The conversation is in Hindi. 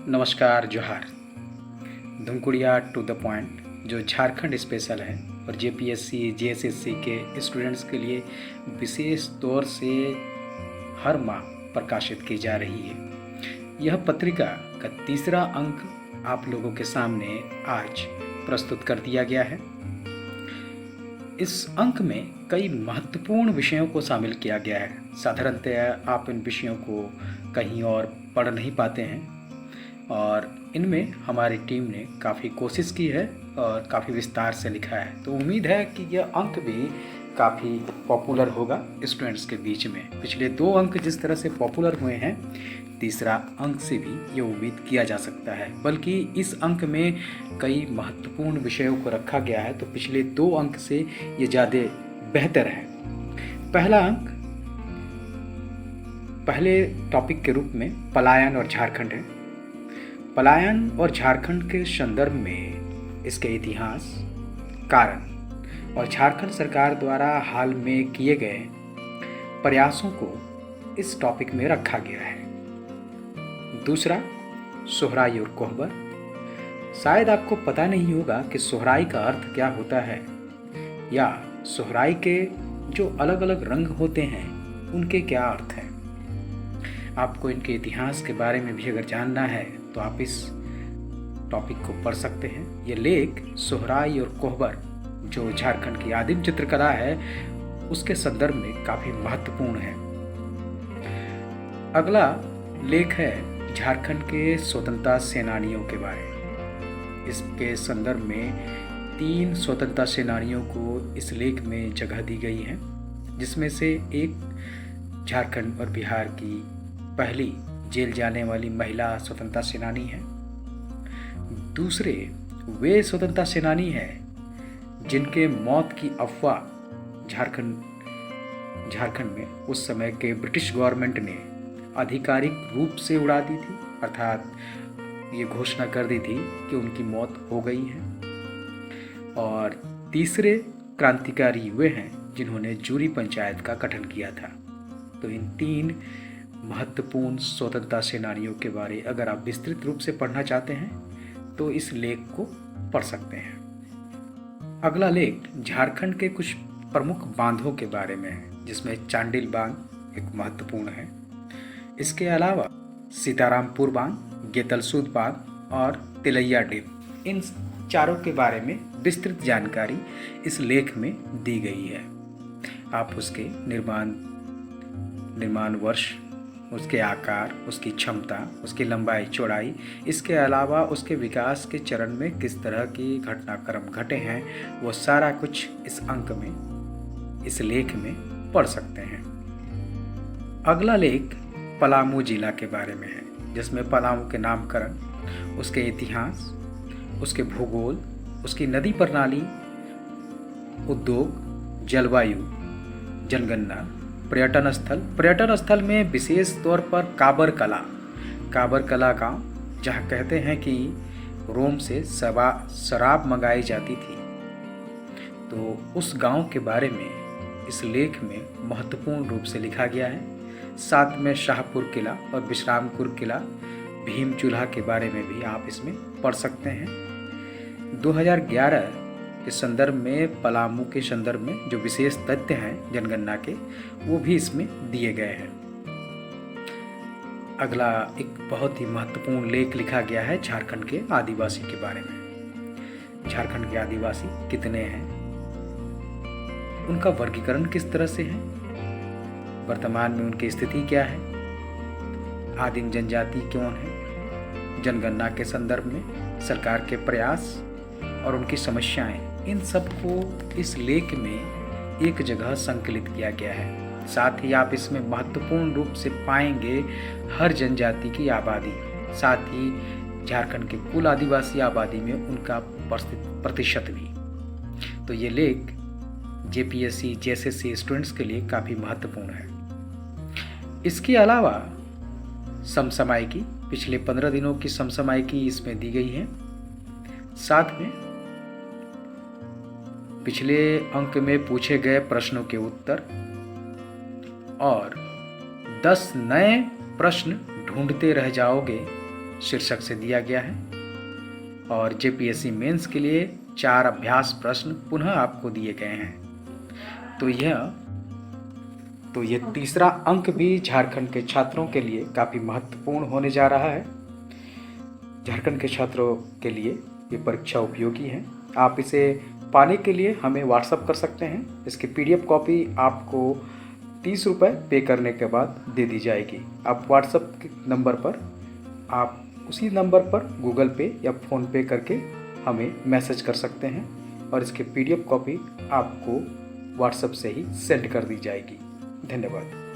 नमस्कार जोहार। धुमकुड़िया टू द पॉइंट जो झारखंड स्पेशल है और जेपीएससी जेएसएससी के स्टूडेंट्स के लिए विशेष तौर से हर माह प्रकाशित की जा रही है। यह पत्रिका का तीसरा अंक आप लोगों के सामने आज प्रस्तुत कर दिया गया है। इस अंक में कई महत्वपूर्ण विषयों को शामिल किया गया है। साधारणतः आप इन विषयों को कहीं और पढ़ नहीं पाते हैं और इनमें हमारी टीम ने काफ़ी कोशिश की है और काफ़ी विस्तार से लिखा है। तो उम्मीद है कि यह अंक भी काफ़ी पॉपुलर होगा स्टूडेंट्स के बीच में। पिछले 2 अंक जिस तरह से पॉपुलर हुए हैं, तीसरा अंक से भी ये उम्मीद किया जा सकता है। बल्कि इस अंक में कई महत्वपूर्ण विषयों को रखा गया है, तो पिछले 2 अंक से ये ज़्यादा बेहतर है। पहला अंक पहले टॉपिक के रूप में पलायन और झारखंड है। पलायन और झारखंड के संदर्भ में इसके इतिहास, कारण और झारखंड सरकार द्वारा हाल में किए गए प्रयासों को इस टॉपिक में रखा गया है। दूसरा, सोहराई और कोहबर। शायद आपको पता नहीं होगा कि सोहराई का अर्थ क्या होता है या सोहराई के जो अलग अलग रंग होते हैं उनके क्या अर्थ हैं। आपको इनके इतिहास के बारे में भी अगर जानना है तो आप इस टॉपिक को पढ़ सकते हैं। ये लेख सोहराई और कोहबर जो झारखंड की आदिम चित्रकला है उसके संदर्भ में काफ़ी महत्वपूर्ण है। अगला लेख है झारखंड के स्वतंत्रता सेनानियों के बारे। इसके संदर्भ में 3 स्वतंत्रता सेनानियों को इस लेख में जगह दी गई है, जिसमें से एक झारखंड और बिहार की पहली जेल जाने वाली महिला स्वतंत्रता सेनानी है। दूसरे वे स्वतंत्रता सेनानी हैं जिनके मौत की अफवाह झारखंड में उस समय के ब्रिटिश गवर्नमेंट ने आधिकारिक रूप से उड़ा दी थी, अर्थात ये घोषणा कर दी थी कि उनकी मौत हो गई है। और तीसरे क्रांतिकारी वे हैं जिन्होंने जूरी पंचायत का गठन किया था। तो इन 3 महत्वपूर्ण स्वतंत्रता सेनानियों के बारे अगर आप विस्तृत रूप से पढ़ना चाहते हैं तो इस लेख को पढ़ सकते हैं। अगला लेख झारखंड के कुछ प्रमुख बांधों के बारे में है, जिसमें चांडिल बांध एक महत्वपूर्ण है। इसके अलावा सीतारामपुर बांध, गेतलसूद बांध और तिलैया डैम, इन चारों के बारे में विस्तृत जानकारी इस लेख में दी गई है। आप उसके निर्माण वर्ष, उसके आकार, उसकी क्षमता, उसकी लंबाई चौड़ाई, इसके अलावा उसके विकास के चरण में किस तरह की घटनाक्रम घटे हैं, वो सारा कुछ इस अंक में, इस लेख में पढ़ सकते हैं। अगला लेख पलामू जिला के बारे में है, जिसमें पलामू के नामकरण, उसके इतिहास, उसके भूगोल, उसकी नदी प्रणाली, उद्योग, जलवायु, जनगणना, पर्यटन स्थल में विशेष तौर पर काबर कला गांव, जहां कहते हैं कि रोम से शराब मंगाई जाती थी, तो उस गांव के बारे में इस लेख में महत्वपूर्ण रूप से लिखा गया है। साथ में शाहपुर किला और विश्रामपुर किला, भीम चूल्हा के बारे में भी आप इसमें पढ़ सकते हैं। 2011 के संदर्भ में, पलामू के संदर्भ में जो विशेष तथ्य हैं जनगणना के, वो भी इसमें दिए गए हैं। अगला एक बहुत ही महत्वपूर्ण लेख लिखा गया है झारखंड के आदिवासी के बारे में। झारखंड के आदिवासी कितने हैं, उनका वर्गीकरण किस तरह से है, वर्तमान में उनकी स्थिति क्या है, आदिम जनजाति कौन है, जनगणना के संदर्भ में सरकार के प्रयास और उनकी समस्याएं, इन सब को इस लेख में एक जगह संकलित किया गया है। साथ ही आप इसमें महत्वपूर्ण रूप से पाएंगे हर जनजाति की आबादी, साथ ही झारखंड के कुल आदिवासी आबादी में उनका प्रतिशत भी। तो ये लेख जेपीएससी जेएसएससी स्टूडेंट्स के लिए काफ़ी महत्वपूर्ण है। इसके अलावा समसामयिकी, पिछले 15 दिनों की समसामयिकी इसमें दी गई है। साथ में पिछले अंक में पूछे गए प्रश्नों के उत्तर और 10 नए प्रश्न ढूंढते रह जाओगे शीर्षक से दिया गया है। और जेपीएससी मेंस के लिए 4 अभ्यास प्रश्न पुनः आपको दिए गए हैं। तो यह तीसरा अंक भी झारखंड के छात्रों के लिए काफ़ी महत्वपूर्ण होने जा रहा है। झारखंड के छात्रों के लिए ये परीक्षा उपयोगी है। आप इसे पाने के लिए हमें व्हाट्सअप कर सकते हैं। इसकी पीडीएफ कॉपी आपको 30 रुपये पे करने के बाद दे दी जाएगी। आप व्हाट्सअप के नंबर पर आप उसी नंबर पर गूगल पे या फ़ोन पे करके हमें मैसेज कर सकते हैं और इसकी पीडीएफ कॉपी आपको व्हाट्सएप से ही सेंड कर दी जाएगी। धन्यवाद।